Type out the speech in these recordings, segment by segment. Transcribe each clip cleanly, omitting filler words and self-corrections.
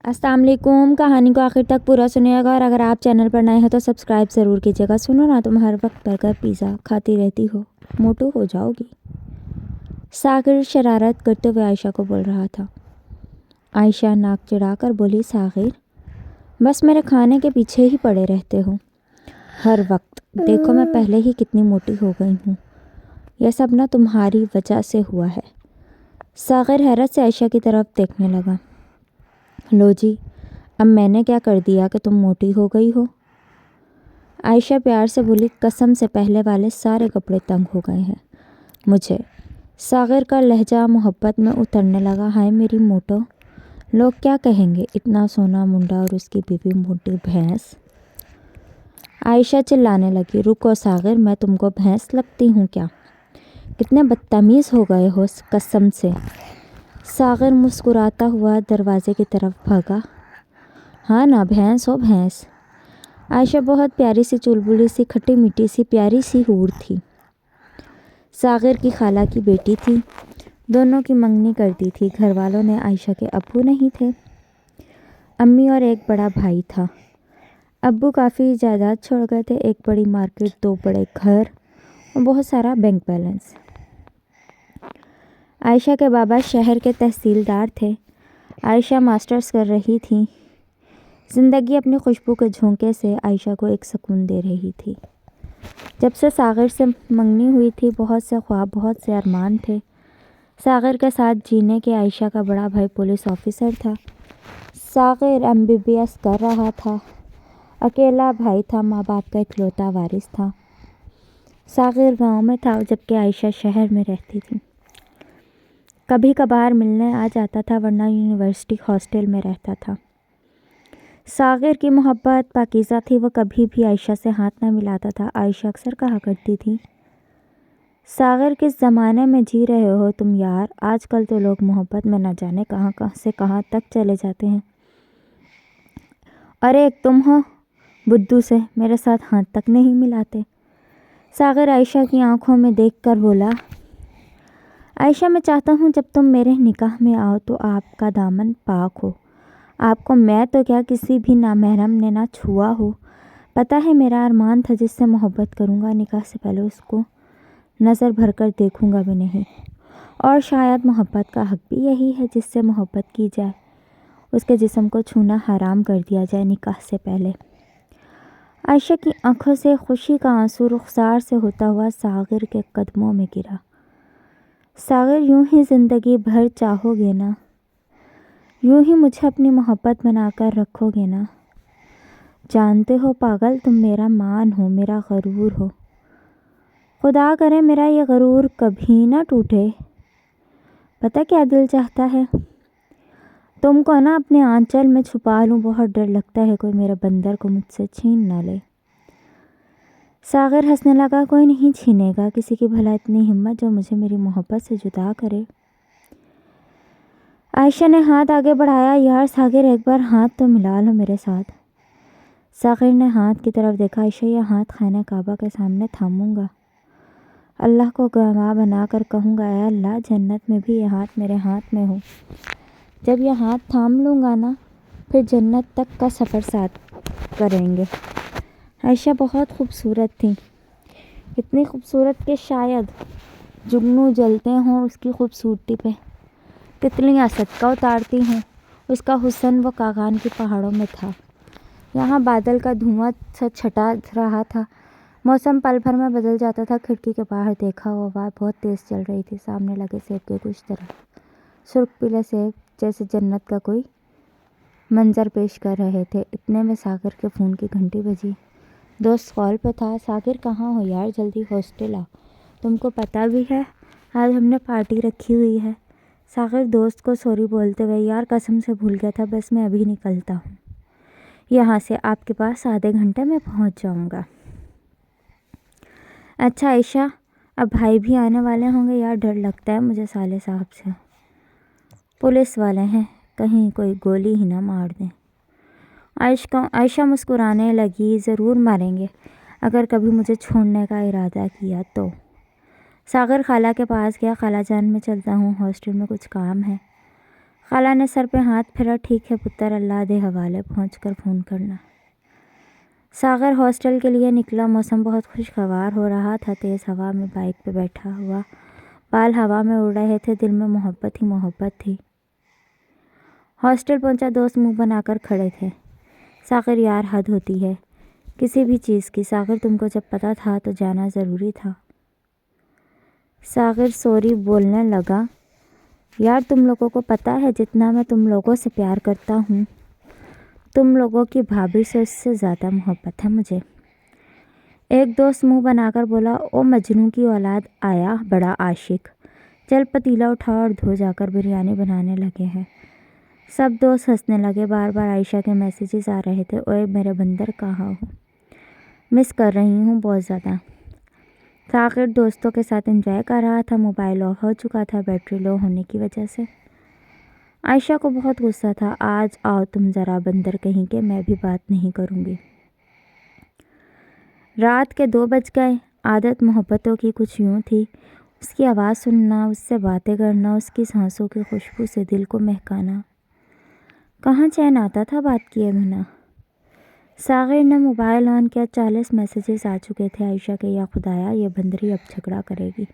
अस्सलाम वालेकुम। कहानी को आखिर तक पूरा सुनिएगा और अगर आप चैनल पर नए हैं तो सब्सक्राइब ज़रूर कीजिएगा। सुनो ना, तुम हर वक्त बर्गर पिज़्ज़ा खाती रहती हो, मोटू हो जाओगी। सागिर शरारत करते हुए आयशा को बोल रहा था। आयशा नाक चिढ़ाकर बोली, सागिर बस मेरे खाने के पीछे ही पड़े रहते हो हर वक्त। देखो मैं पहले ही कितनी मोटी हो गई हूँ। यह सब ना तुम्हारी वजह से हुआ है। सागिर हैरत से आयशा की तरफ देखने लगा। लो जी, अब मैंने क्या कर दिया कि तुम मोटी हो गई हो? आयशा प्यार से बोली, कसम से पहले वाले सारे कपड़े तंग हो गए हैं मुझे। सागिर का लहजा मोहब्बत में उतरने लगा। हाय मेरी मोटो, लोग क्या कहेंगे, इतना सोना मुंडा और उसकी बीवी मोटी भैंस। आयशा चिल्लाने लगी, रुको सागिर, मैं तुमको भैंस लगती हूँ क्या? कितने बदतमीज़ हो गए हो कसम से। सागिर मुस्कुराता हुआ दरवाजे की तरफ भागा। हाँ ना, भैंस हो भैंस। आयशा बहुत प्यारी सी चुलबुली सी खट्टी मीठी सी प्यारी सी हूर थी। सागिर की खाला की बेटी थी। दोनों की मंगनी कर दी थी। घर वालों ने आयशा के अब्बू नहीं थे, अम्मी और एक बड़ा भाई था। अब्बू काफ़ी जायदाद छोड़ गए थे, एक बड़ी मार्केट, 2 बड़े घर और बहुत सारा बैंक बैलेंस। आयशा के बाबा शहर के तहसीलदार थे। आयशा मास्टर्स कर रही थी। ज़िंदगी अपनी खुशबू के झोंके से आयशा को एक सुकून दे रही थी। जब से सागिर से मंगनी हुई थी, बहुत से ख्वाब, बहुत से अरमान थे। सागिर के साथ जीने के आयशा का बड़ा भाई पुलिस ऑफिसर था। सागिर MBBS कर रहा था। अकेला भाई था, माँ बाप का इकलौता वारिस था। सागिर गांव में था जबकि आयशा शहर में रहती थी। कभी कभार मिलने आ जाता था, वरना यूनिवर्सिटी हॉस्टल में रहता था। सागिर की मोहब्बत पाकीज़ा थी। वो कभी भी आयशा से हाथ न मिलाता था। आयशा अक्सर कहा करती थी, सागिर किस ज़माने में जी रहे हो तुम यार, आजकल तो लोग मोहब्बत में न जाने कहाँ कहाँ से कहाँ तक चले जाते हैं। और एक तुम हो बुद्धू से मेरे साथ हाथ तक नहीं मिलाते। सागिर आयशा की आंखों में देखकर बोला, आयशा मैं चाहता हूँ जब तुम मेरे निकाह में आओ तो आपका दामन पाक हो। आपको मैं तो क्या, किसी भी नामहरम ने ना छुआ हो। पता है मेरा अरमान था जिससे मोहब्बत करूँगा, निकाह से पहले उसको नज़र भर कर देखूँगा भी नहीं। और शायद मोहब्बत का हक़ भी यही है, जिससे मोहब्बत की जाए उसके जिस्म को छूना हराम कर दिया जाए निकाह से पहले। आयशा की आंखों से खुशी का आंसू रुखसार से होता हुआ सागिर के कदमों में गिरा। सागिर, यूं ही ज़िंदगी भर चाहोगे ना, यूं ही मुझे अपनी मोहब्बत बनाकर रखोगे ना। जानते हो पागल, तुम मेरा मान हो, मेरा गरूर हो। खुदा करे मेरा ये गरूर कभी ना टूटे। पता क्या दिल चाहता है, तुमको ना अपने आंचल में छुपा लूं। बहुत डर लगता है कोई मेरे बंदर को मुझसे छीन ना ले। सागिर हंसने लगा, कोई नहीं छीनेगा किसी की भला इतनी हिम्मत जो मुझे मेरी मोहब्बत से जुदा करे। आयशा ने हाथ आगे बढ़ाया। यार सागिर, एक बार हाथ तो मिला लो मेरे साथ। सागिर ने हाथ की तरफ देखा। आयशा, यह हाथ खाना काबा के सामने थामूंगा, अल्लाह को गवाह बनाकर कहूँगा, ऐ अल्लाह, जन्नत में भी यह हाथ मेरे हाथ में हो। जब यह हाथ थाम लूँगा ना, फिर जन्नत तक का सफ़र साथ करेंगे। आयशा बहुत खूबसूरत थी, इतनी खूबसूरत कि शायद जुगनू जलते हों उसकी खूबसूरती पे, तितलियाँ सदका उतारती हूँ। उसका हुस्न वो कागान की पहाड़ों में था। यहाँ बादल का धुआं सा छटा रहा था। मौसम पल भर में बदल जाता था। खिड़की के बाहर देखा, वो हवा बहुत तेज़ चल रही थी। सामने लगे सेब के कुछ तरह सुर्ख पीले सेब जैसे जन्नत का कोई मंजर पेश कर रहे थे। इतने में सागिर के फ़ोन की घंटी बजी। दोस्त कॉल पे था। सागिर, कहाँ हो यार, जल्दी हॉस्टल आ, तुमको पता भी है आज हमने पार्टी रखी हुई है। सागिर दोस्त को सॉरी बोलते हुए, यार कसम से भूल गया था, बस मैं अभी निकलता हूँ यहाँ से, आपके पास आधे घंटे में पहुँच जाऊँगा। अच्छा आयशा, अब भाई भी आने वाले होंगे यार, डर लगता है मुझे साले साहब से। पुलिस वाले हैं, कहीं कोई गोली ही ना मार दें। आयशा मुस्कुराने लगी, ज़रूर मारेंगे अगर कभी मुझे छोड़ने का इरादा किया तो। सागिर खाला के पास गया। खाला जान, मैं चलता हूँ, हॉस्टल में कुछ काम है। خالہ نے سر پہ ہاتھ پھیرا۔ ٹھیک ہے پتر، اللہ دے حوالے، پہنچ کر فون کرنا۔ ساغر ہاسٹل کے لیے نکلا۔ موسم بہت خوشگوار ہو رہا تھا۔ تیز ہوا میں بائک پہ بیٹھا ہوا بال ہوا میں اڑ رہے تھے۔ دل میں محبت ہی محبت تھی۔ ہاسٹل پہنچا۔ دوست منہ بنا کر کھڑے تھے۔ ساغر یار حد ہوتی ہے کسی بھی چیز کی۔ ساغر تم کو جب پتا تھا تو جانا ضروری تھا۔ ساغر سوری بولنے لگا۔ یار تم لوگوں کو پتا ہے جتنا میں تم لوگوں سے پیار کرتا ہوں، تم لوگوں کی بھابھی سے اس سے زیادہ محبت ہے مجھے۔ ایک دوست منہ بنا کر بولا، او مجنوں کی اولاد، آیا بڑا عاشق، چل پتیلا اٹھا اور دھو، جا کر بریانی بنانے لگے ہیں۔ سب دوست ہنسنے لگے۔ بار بار عائشہ کے میسیجز آ رہے تھے، اوے میرے بندر کہاں ہو، مس کر رہی ہوں بہت زیادہ۔ ساغر دوستوں کے ساتھ انجوائے کر رہا تھا۔ موبائل آف ہو چکا تھا بیٹری لو ہونے کی وجہ سے۔ عائشہ کو بہت غصہ تھا۔ آج آؤ تم ذرا بندر کہیں کے، میں بھی بات نہیں کروں گی۔ رات کے 2 بج گئے۔ عادت محبتوں کی کچھ یوں تھی، اس کی آواز سننا، اس سے باتیں کرنا، اس کی سانسوں کی خوشبو سے دل کو مہکانا۔ کہاں چین آتا تھا بات کیے بنا۔ ساغر نے موبائل آن کیا۔ 40 میسیجز آ چکے تھے عائشہ کے۔ یا خدایا، یہ بندری اب جھگڑا کرے گی۔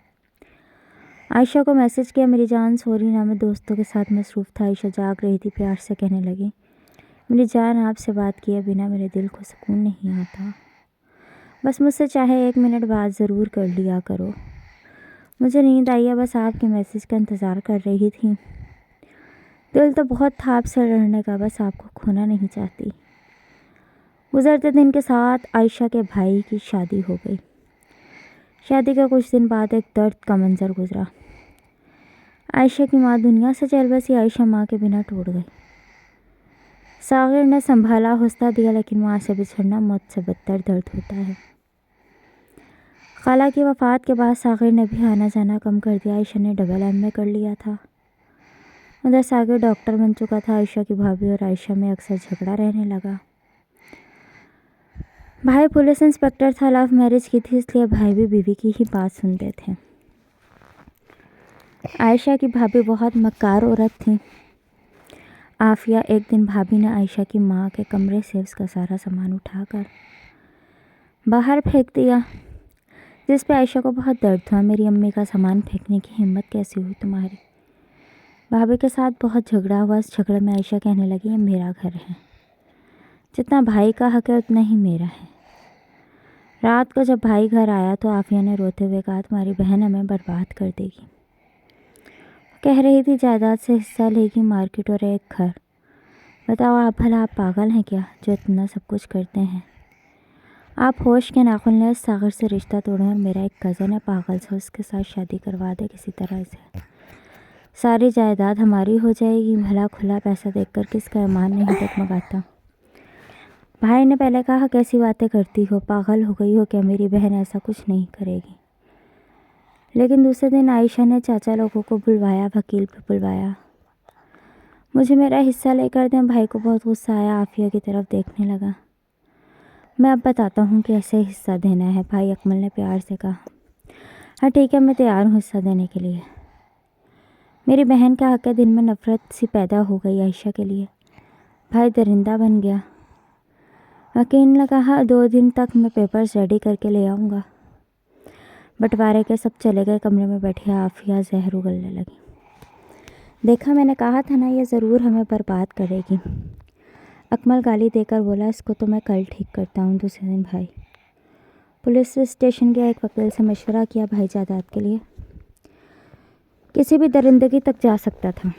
عائشہ کو میسیج کیا، میری جان سوری نا، میں دوستوں کے ساتھ مصروف تھا۔ عائشہ جاگ رہی تھی، پیار سے کہنے لگی، میری جان آپ سے بات کیے بنا میرے دل کو سکون نہیں آتا، بس مجھ سے چاہے 1 منٹ بات ضرور کر لیا کرو۔ مجھے نیند آئی ہے، بس آپ کے میسیج کا انتظار کر رہی تھی۔ دل تو بہت تھا آپ سے لڑنے کا، بس آپ کو کھونا نہیں چاہتی۔ گزرتے دن کے ساتھ عائشہ کے بھائی کی شادی ہو گئی۔ شادی کے کچھ دن بعد ایک درد کا منظر گزرا۔ عائشہ کی ماں دنیا سے چل بسی۔ عائشہ ماں کے بنا ٹوٹ گئی۔ ساغر نے سنبھالا، حوصلہ دیا، لیکن ماں سے بچھڑنا موت سے بدتر درد ہوتا ہے۔ خالہ کی وفات کے بعد ساغر نے بھی آنا جانا کم کر دیا۔ عائشہ نے ڈبل ایم اے کر لیا تھا۔ ادھر ساغر ڈاکٹر بن چکا تھا۔ عائشہ کی بھابھی اور عائشہ میں اکثر جھگڑا رہنے لگا۔ بھائی پولیس انسپکٹر تھا، لو میرج کی تھی، اس لیے بھائی بھی بیوی کی ہی بات سنتے تھے۔ عائشہ کی بھابھی بہت مکار عورت تھی۔ عافیہ۔ ایک دن بھابھی نے عائشہ کی ماں کے کمرے سے اس کا سارا سامان اٹھا کر باہر پھینک دیا، جس پہ عائشہ کو بہت درد ہوا۔ میری امی کا سامان پھینکنے کی ہمت کیسی ہوئی تمہاری؟ بھابھی کے ساتھ بہت جھگڑا ہوا۔ اس جھگڑے میں عائشہ کہنے لگی، یہ میرا گھر ہے، جتنا بھائی کا حق ہے اتنا ہی میرا ہے۔ رات کو جب بھائی گھر آیا تو عافیہ نے روتے ہوئے کہا، تمہاری بہن ہمیں برباد کر دے گی۔ کہہ رہی تھی جائیداد سے حصہ لے گی، مارکیٹ اور ایک گھر۔ بتاؤ آپ بھلا آپ پاگل ہیں کیا جو اتنا سب کچھ کرتے ہیں؟ آپ ہوش کے ناخن لیں، اس ساغر سے رشتہ توڑیں اور میرا ایک کزن ہے پاگل سے، اس کے ساتھ شادی کروا دے کسی طرح سے، ساری جائیداد ہماری ہو جائے گی۔ بھلا کھلا پیسہ دیکھ کر کس کا ایمان نہیں ڈگمگاتا؟ بھائی نے پہلے کہا، کیسی باتیں کرتی ہو، پاگل ہو گئی ہو کیا؟ میری بہن ایسا کچھ نہیں کرے گی۔ لیکن دوسرے دن عائشہ نے چاچا لوگوں کو بلوایا، وکیل بھی بلوایا، مجھے میرا حصہ لے کر دیں۔ بھائی کو بہت غصہ آیا، عافیہ کی طرف دیکھنے لگا۔ میں اب بتاتا ہوں کہ ایسے حصہ دینا ہے، بھائی اکمل نے پیار سے کہا۔ ہاں ٹھیک ہے، میں تیار ہوں حصہ دینے کے لیے۔ میری بہن کا حق ہے۔ دن میں نفرت سی پیدا ہو گئی عائشہ کے لیے۔ بھائی درندہ بن گیا۔ وکیل نے کہا، 2 دن تک میں پیپرز ریڈی کر کے لے آؤں گا۔ بٹوارے کے سب چلے گئے۔ کمرے میں بیٹھی عافیہ زہر اگلنے لگی۔ دیکھا، میں نے کہا تھا نا، یہ ضرور ہمیں برباد کرے گی۔ اکمل گالی دے کر بولا، اس کو تو میں کل ٹھیک کرتا ہوں۔ دوسرے دن بھائی پولیس اسٹیشن گیا، ایک وکیل سے مشورہ کیا، بھائی جائیداد کے لیے کسی بھی درندگی تک جا سکتا تھا۔